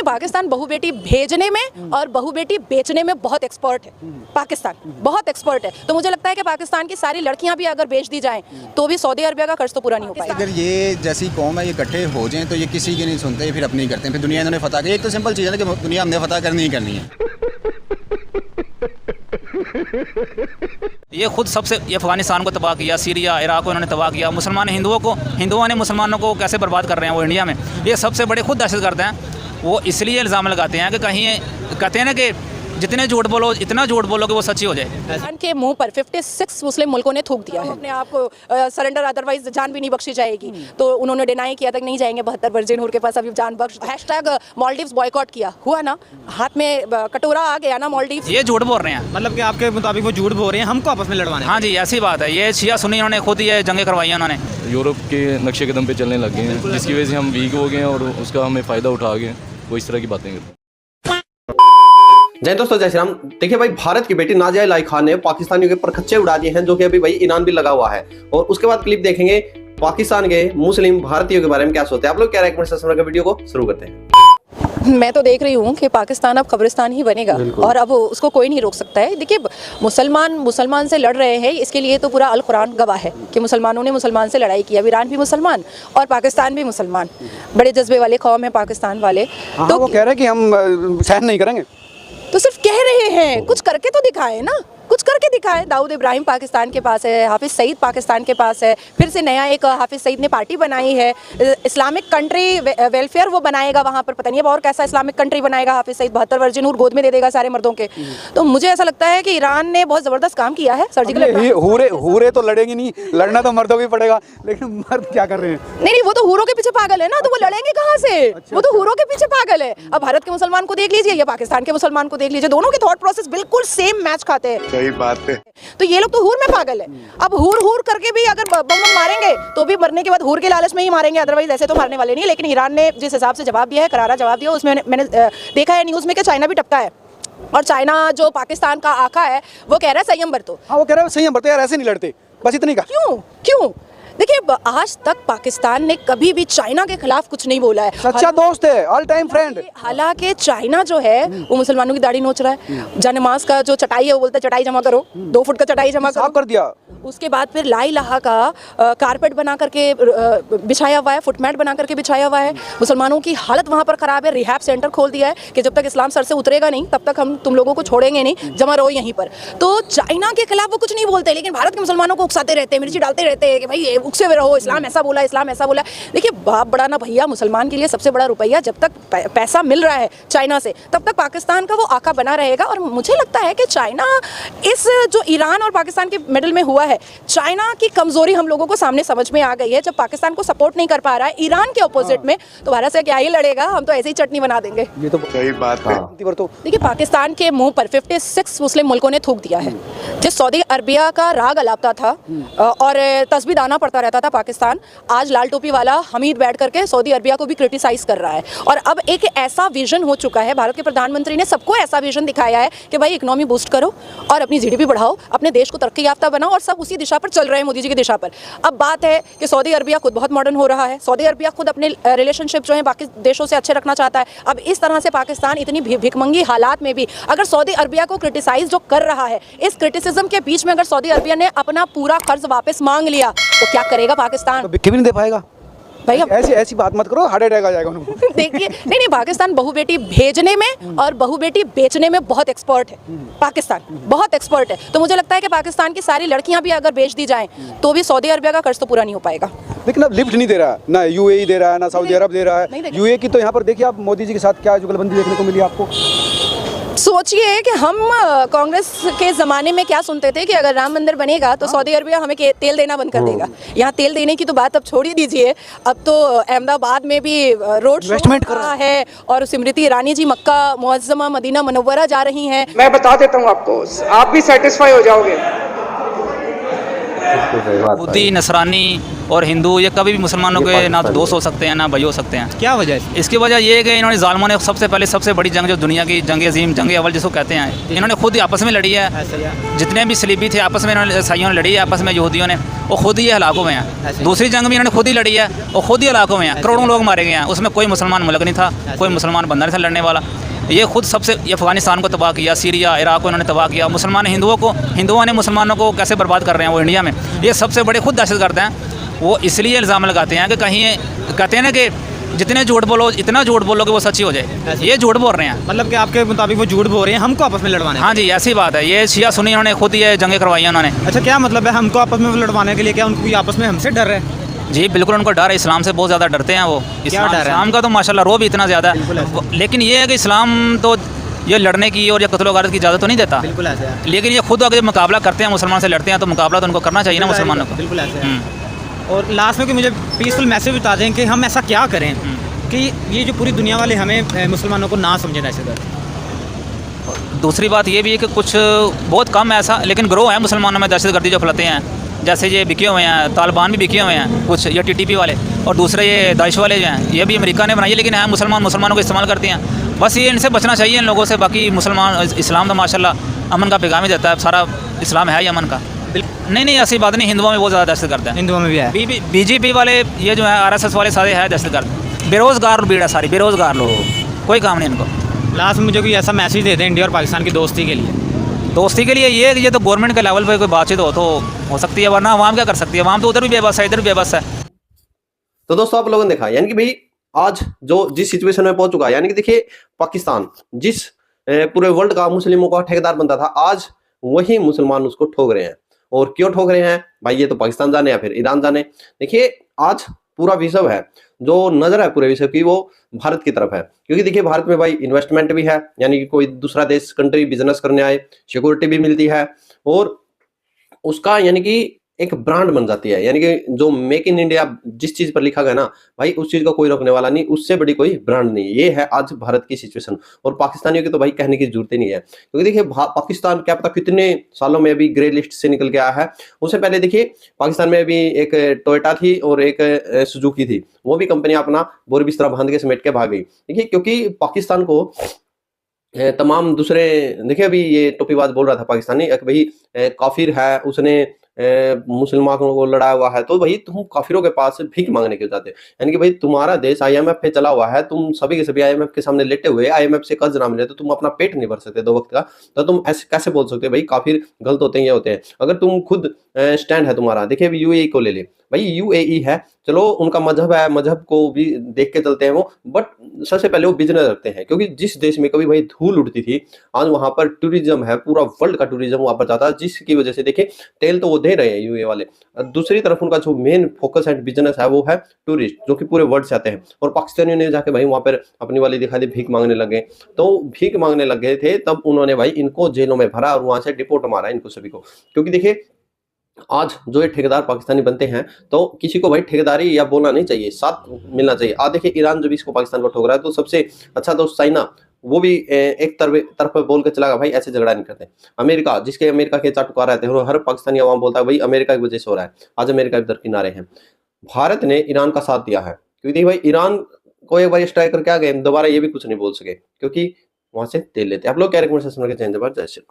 पाकिस्तान बहु बेटी भेजने में और बहु बेटी बेचने में बहुत एक्सपर्ट है। पाकिस्तान बहुत एक्सपर्ट है। तो मुझे लगता है कि पाकिस्तान की सारी लड़कियां भी अगर बेच दी जाएं तो भी सऊदी अरबिया का कर्ज तो पूरा नहीं हो पाएगा। अगर ये जैसी कौम है ये इकट्ठे हो जाएं तो ये किसी की नहीं सुनते, फिर अपनी करते हैं, फिर दुनिया इन्होंने फतह की। एक तो सिंपल चीज़ है ना कि दुनिया हमने फतह करनी ही करनी है। ये खुद सबसे ये अफगानिस्तान को तबाह किया, सीरिया इराक को इन्होंने तबाह किया। मुसलमान हिंदुओं ने मुसलमानों को कैसे बर्बाद कर रहे हैं वो इंडिया में। ये सबसे बड़े खुद दहशतगर्द हैं। वो इसलिए इल्ज़ाम लगाते हैं कि कहीं कहते हैं ना कि जितने झूठ बोलो इतना झूठ बोलो कि वो सच्ची हो जाए। ईरान के मुंह पर 56 मुस्लिम मुल्कों ने थूक दिया है अपने आप को सरेंडर, अदरवाइज जान भी नहीं बख्शी जाएगी। तो उन्होंने डिनाई किया तक नहीं जाएंगे 72 वर्जिन हुर के पास अभी जान बख्श। हैशटैग मालदीव्स बॉयकॉट किया, हुआ ना, हाथ में कटोरा आ गया ना मालदीव्स। ये झूठ बोल रहे हैं, मतलब कि आपके मुताबिक वो झूठ बोल रहे हैं, हमको आपस में लड़वाने। हाँ जी ऐसी बात है। ये शिया सुन्नी इन्होंने खुद ये जंगें करवाई हैं उन्होंने। यूरोप के नक्शे कदम पे चलने लग गए हैं, जिसकी वजह से हम वीक हो गए हैं और उसका हमें फ़ायदा उठा गए। वो इस तरह की बातें करते हैं। जय दोस्तों, जय श्री राम। देखिए भाई, भारत की बेटी नाज़िया इलाही खान ने पाकिस्तानियों के परखच्चे उड़ा दिए हैं, जो कि अभी भाई ईरान भी लगा हुआ है। और उसके बाद क्लिप देखेंगे पाकिस्तान के मुस्लिम भारतीयों के बारे में क्या सोचते हैं। आप लोग क्या राय कमेंट सेक्शन में वीडियो को शुरू करते हैं। मैं तो देख रही हूँ कि पाकिस्तान अब कब्रिस्तान ही बनेगा और अब उसको कोई नहीं रोक सकता है। देखिए, मुसलमान से लड़ रहे हैं, इसके लिए तो पूरा अल कुरान गवाह है कि मुसलमानों ने मुसलमान से लड़ाई की। अब ईरान भी मुसलमान और पाकिस्तान भी मुसलमान, बड़े जज्बे वाले कौम है पाकिस्तान वाले। तो वो कह रहे हैं कि हम सहन नहीं करेंगे। तो सिर्फ कह रहे हैं, कुछ करके तो दिखाए ना, कुछ करके दिखाए। दाऊद इब्राहिम पाकिस्तान के पास है, हाफिज सईद पाकिस्तान के पास है, फिर से नया एक हाफिज सईद ने पार्टी बनाई है, इस्लामिक कंट्री वेलफेयर वो बनाएगा वहाँ पर। पता नहीं अब और कैसा इस्लामिक कंट्री बनाएगा हाफिज सईद। 72 वर्जिन और गोद में दे देगा सारे मर्दों के। तो मुझे ऐसा लगता है कि ईरान ने बहुत ज़बरदस्त काम किया है। सर्जिकल हूरे तो लड़ेंगी नहीं, लड़ना तो मर्दों को ही पड़ेगा, लेकिन मर्द क्या कर रहे हैं? नहीं, वो तो हूरों के पीछे पागल है ना, तो वो लड़ेंगे कहाँ से? वो तो हूरों के पीछे पागल है। अब भारत के मुसलमान को देख लीजिए या पाकिस्तान के मुसलमान को देख लीजिए, दोनों के थॉट प्रोसेस बिल्कुल सेम मैच खाते हैं। सही बात है। तो ये लोग तो हूर में पागल है। अब हूर करके भी अगर बम मारेंगे तो भी मरने के बाद हूर के लालच में ही मारेंगे, अदरवाइज ऐसे तो मारने वाले नहीं। लेकिन ईरान ने जिस हिसाब से जवाब दिया है, करारा जवाब दिया, उसमें मैंने देखा है न्यूज़ में कि चाइना भी टपका है। और चाइना जो पाकिस्तान का आका है वो कह रहा है संयम बरतो। हाँ, वो कह रहा है संयम बरतो यार, ऐसे नहीं लड़ते, बस इतनी का। क्यों? देखिए, आज तक पाकिस्तान ने कभी भी चाइना के खिलाफ कुछ नहीं बोला है। सच्चा दोस्त है, ऑल टाइम फ्रेंड। हालांकि चाइना जो है वो मुसलमानों की दाढ़ी नोच रहा है। जनमाज का जो चटाई है वो बोलता है चटाई जमा करो, 2 फुट का चटाई जमा करो, कर दिया। उसके बाद फिर ला इलाहा का कारपेट बना करके बिछाया हुआ है, फुटमैट बना करके बिछाया हुआ है। मुसलमानों की हालत वहाँ पर ख़राब है। रिहैब सेंटर खोल दिया है कि जब तक इस्लाम सर से उतरेगा नहीं तब तक हम तुम लोगों को छोड़ेंगे नहीं, जमा रहो यहीं पर। तो चाइना के खिलाफ वो कुछ नहीं बोलते, लेकिन भारत के मुसलमानों को उकसाते रहते हैं, मिर्ची डालते रहते हैं कि भाई उकसे हुए रहो, इस्लाम ऐसा बोला, इस्लाम ऐसा बोला। देखिए, बाप बड़ा ना भैया, मुसलमान के लिए सबसे बड़ा रुपया जब तक पैसा मिल रहा है चाइना से, तब तक पाकिस्तान का वो आका बना रहेगा। और मुझे लगता है कि चाइना इस जो ईरान और पाकिस्तान के मिडल में हुआ है, चाइना की कमजोरी हम लोगों को सामने समझ में आ गई है। जब पाकिस्तान को सपोर्ट नहीं कर पा रहा है ईरान के अपोजिट में, तो भारत से क्या ही लड़ेगा, हम तो ऐसे ही चटनी बना देंगे। ये तो सही बात है। देखिए, पाकिस्तान के मुंह पर 56 मुस्लिम मुल्कों ने थूक दिया है। जिस सऊदी अरबिया का राग अलापता था और तस्बीह दाना पड़ता रहता था पाकिस्तान, आज लाल टोपी वाला हमीद बैठ करके सऊदी अरबिया को भी क्रिटिसाइज कर रहा है। और अब एक ऐसा विजन हो चुका है, भारत के प्रधानमंत्री ने सबको ऐसा विजन दिखाया है कि भाई इकोनॉमी बूस्ट करो और अपनी जीडीपी बढ़ाओ, अपने देश को तरक्की याफ्ता बनाओ, और सब उसी दिशा पर चल रहे हैं, मोदी जी की दिशा पर। अब बात है कि सऊदी अरबिया खुद बहुत मॉडर्न हो रहा है। सऊदी अरबिया खुद अपने रिलेशनशिप जो है बाकी देशों से अच्छे रखना चाहता है। अब इस तरह से पाकिस्तान इतनी भिखमंगी हालात में भी अगर सऊदी अरबिया को क्रिटिसाइज जो कर रहा है, इस क्रिटिसिज्म के बीच में अगर सऊदी अरबिया ने अपना पूरा कर्ज वापस मांग लिया तो क्या करेगा पाकिस्तान? तो भी नहीं दे पाएगा भैया। ऐसी बात मत करो, हार्ट अटैक आ जाएगा उनको। देखिए, नहीं, पाकिस्तान बहु बेटी भेजने में और बहु बेटी बेचने में बहुत एक्सपर्ट है। पाकिस्तान बहुत एक्सपर्ट है। तो मुझे लगता है कि पाकिस्तान की सारी लड़कियां भी अगर बेच दी जाएं तो भी सऊदी अरबिया का कर्ज तो पूरा नहीं हो पाएगा। लेकिन अब लिफ्ट नहीं दे रहा, ना यूएई दे रहा है, ना सऊदी अरब दे रहा है। यूएई की तो यहाँ पर देखिए आप, मोदी जी के साथ क्या जुगलबंदी देखने को मिली आपको। सोचिए कि हम कांग्रेस के ज़माने में क्या सुनते थे कि अगर राम मंदिर बनेगा तो सऊदी अरबिया हमें तेल देना बंद कर देगा। यहाँ तेल देने की तो बात अब छोड़ ही दीजिए, अब तो अहमदाबाद में भी रोड इन्वेस्टमेंट कर रहा है और स्मृति ईरानी जी मक्का मुअज़्ज़मा मदीना मुनव्वरा जा रही हैं। मैं बता देता हूँ आपको, आप भी सेटिस्फाई हो जाओगे। यहूदी, नसरानी और हिंदू ये कभी भी मुसलमानों के ना तो दोस्त हो सकते हैं ना भाई हो सकते हैं। क्या वजह है? इसकी वजह ये है कि इन्होंने ज़ालिमों ने सबसे पहले सबसे बड़ी जंग जो दुनिया की जंग अजीम जंग अव्वल जिसको कहते हैं, इन्होंने खुद ही आपस में लड़ी है। ऐसा या? जितने भी सलीबी थे आपस में इन्होंने ईसाइयों ने लड़ी है, आपस में यहूदियों ने, वो खुद ही हलाक हुए हैं। दूसरी जंग भी इन्होंने खुद ही लड़ी है और खुद ही हलाक हुए हैं, करोड़ों लोग मारे गए हैं। उसमें कोई मुसलमान मुल्क नहीं था, कोई मुसलमान बंदा नहीं था लड़ने वाला। ये खुद सबसे ये अफगानिस्तान को तबाह किया, सीरिया इराक को इन्होंने तबाह किया। मुसलमान हिंदुओं ने मुसलमानों को कैसे बर्बाद कर रहे हैं वो इंडिया में, ये सबसे बड़े खुद दहशतगर्द हैं। वो इसलिए इल्ज़ाम लगाते हैं कि कहीं कहते हैं ना कि जितने झूठ बोलो इतना झूठ बोलो कि वो सच्ची हो जाए, ये झूठ बोल रहे हैं। मतलब कि आपके मुताबिक वो झूठ बोल रहे हैं, हमको आपस में लड़वाने? हाँ जी, ऐसी बात है। ये शिया सुन्नी इन्होंने खुद ये जंगें करवाई हैं उन्होंने। अच्छा, क्या मतलब है हमको आपस में लड़वाने के लिए? क्या उनको आपस में हमसे डर है? जी बिल्कुल, उनको डर है। इस्लाम से बहुत ज़्यादा डरते हैं वो। डर है? इस्लाम का तो माशाल्लाह रो भी इतना ज़्यादा है, लेकिन ये है कि इस्लाम तो ये लड़ने की और ये कत्ल गारत की इजाज़त तो नहीं देता। बिल्कुल ऐसे है। लेकिन ये खुद अगर मुकाबला करते हैं, मुसलमान से लड़ते हैं, तो मुकाबला तो उनको करना चाहिए ना मुसलमानों को। बिल्कुल ऐसे है। और लास्ट में कि मुझे पीसफुल मैसेज बता दें कि हम ऐसा क्या करें कि ये जो पूरी दुनिया वाले हमें मुसलमानों को ना समझें दहशतगर्द। दूसरी बात ये भी है कि कुछ बहुत कम ऐसा लेकिन ग्रोह है मुसलमानों में दहशतगर्दी जो फैलाते हैं, जैसे ये बिके हुए हैं, तालिबान भी बिके हुए हैं कुछ, ये TTP वाले, और दूसरे ये दाइश वाले जो हैं, ये भी अमेरिका ने बनाई है, लेकिन है मुसलमानों को इस्तेमाल करते हैं। बस ये इनसे बचना चाहिए इन लोगों से। बाकी इस्लाम तो माशाल्लाह अमन का पैगाम ही देता है, सारा इस्लाम है ही अमन का। नहीं ऐसी बात नहीं, हिंदुओं में बहुत ज़्यादा दहशतगर्द है। हिंदुओं में भी है? BJP वाले ये जो है RSS वाले सारे है दहशतगर्द। बेरोज़गार भीड़ है सारी, बेरोज़गार लोग, कोई काम नहीं इनको। लास्ट में मुझे कोई ऐसा मैसेज दे दें इंडिया और पाकिस्तान की दोस्ती के लिए? दोस्ती के लिए ये है कि ये तो गवर्नमेंट के लेवल पे कोई बातचीत हो सकती है, वरना आवाम क्या कर सकती है? आवाम तो उधर भी बेबस है, इधर भी बेबस है। तो दोस्तों आप लोगों ने देखा, यानी कि भाई आज जिस सिचुएशन में पहुंच चुका है, यानी कि देखिए पाकिस्तान जिस पूरे वर्ल्ड का मुस्लिमों का ठेकेदार बनता था, आज वही मुसलमान उसको ठोक रहे हैं। और क्यों ठोक रहे हैं भाई, ये तो पाकिस्तान जाने या फिर ईरान जाने। देखिए आज पूरा विश्व है, जो नजर है पूरे विश्व की वो भारत की तरफ है, क्योंकि देखिए भारत में भाई इन्वेस्टमेंट भी है, यानी कि कोई दूसरा देश कंट्री बिजनेस करने आए, सिक्योरिटी भी मिलती है, और उसका यानी कि एक ब्रांड बन जाती है। यानी कि जो मेक इन इंडिया जिस चीज पर लिखा गया ना भाई, उस चीज का कोई रोकने वाला नहीं, उससे बड़ी कोई ब्रांड नहीं। ये है आज भारत की सिचुएशन। और पाकिस्तानियों की तो भाई कहने की जरूरत ही नहीं है, क्योंकि देखिए पाकिस्तान क्या पता कितने सालों में अभी ग्रे लिस्ट से निकल के आया है। उससे पहले देखिए पाकिस्तान में अभी एक टोयोटा थी और एक सुजुकी थी, वो भी कंपनियां अपना बोर बिस्तरा बांध के समेट के भाग गई। देखिए क्योंकि पाकिस्तान को तमाम दूसरे, देखिए अभी ये टोपीबाज बोल रहा था पाकिस्तानी कि भाई काफिर है, उसने मुसलमानों को लड़ा हुआ है, तो भाई तुम काफिरों के पास भीख मांगने क्यों जाते? यानी कि भाई तुम्हारा देश IMF पे चला हुआ है, तुम सभी के सभी IMF के सामने लेटे हुए, IMF से कर्ज ना मिले तो तुम अपना पेट नहीं भर सकते 2 वक्त का, तो तुम ऐसे कैसे बोल सकते हो भाई काफिर गलत होते हैं, ये होते हैं? अगर तुम खुद स्टैंड है तुम्हारा, देखिए अभी UAE को ले ले भाई, UAE है, चलो उनका मजहब है, मजहब को भी देख के चलते हैं वो, बट सबसे पहले वो बिजनेस रखते हैं, क्योंकि जिस देश में कभी भाई धूल उड़ती थी, आज वहां पर टूरिज्म है, पूरा वर्ल्ड का टूरिज्म वहां पर जाता है, जिसकी वजह से देखिए तेल तो वो दे रहे हैं UAE वाले, दूसरी तरफ उनका जो मेन फोकस एंड बिजनेस है वो है टूरिस्ट, जो कि पूरे वर्ल्ड से आते हैं। और पाकिस्तानियों ने जाके भाई वहां पर अपनी वाली दिखा दी, भीख मांगने लगे, तो भीख मांगने लग गए थे, तब उन्होंने भाई इनको जेलों में भरा और वहां से डिपोर्ट मारा इनको सभी को। क्योंकि देखिए आज जो ये ठेकेदार पाकिस्तानी बनते हैं, तो किसी को भाई ठेकेदारी या बोलना नहीं चाहिए, साथ मिलना चाहिए। आज देखिए ईरान जब इसको पाकिस्तान को ठोक रहा है, तो सबसे अच्छा दोस्त चाइना, वो भी एक तरफ बोल के चला गया भाई ऐसे झगड़ा नहीं करते। अमेरिका, जिसके अमेरिका के चाटुकार रहते हैं, हर पाकिस्तानी अवाम बोलता है भाई अमेरिका की वजह से हो रहा है, आज अमेरिका इधर किनारे हैं। भारत ने ईरान का साथ दिया है, क्योंकि भाई ईरान को एक बार स्ट्राइक करके आ गए, दोबारा ये भी कुछ नहीं बोल सके, क्योंकि वहां से तेल लेते हैं। आप लोग क्या रिकमेंडेशन करके चेंज जबरदस्त।